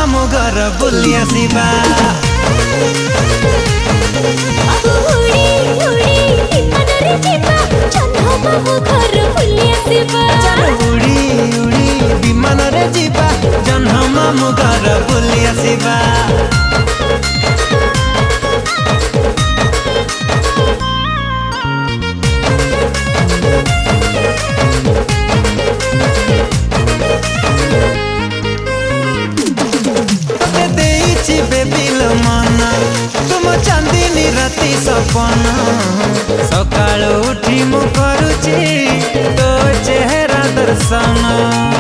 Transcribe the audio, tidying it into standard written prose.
मामू घर बुली आसिबा। उड़ी उड़ी विमान रे जीवा जन्ह मामू घर बुली आसिबा। तुम चांदनी राति सपना सकाल उठी मु करुची तो चेहरा दर्शन।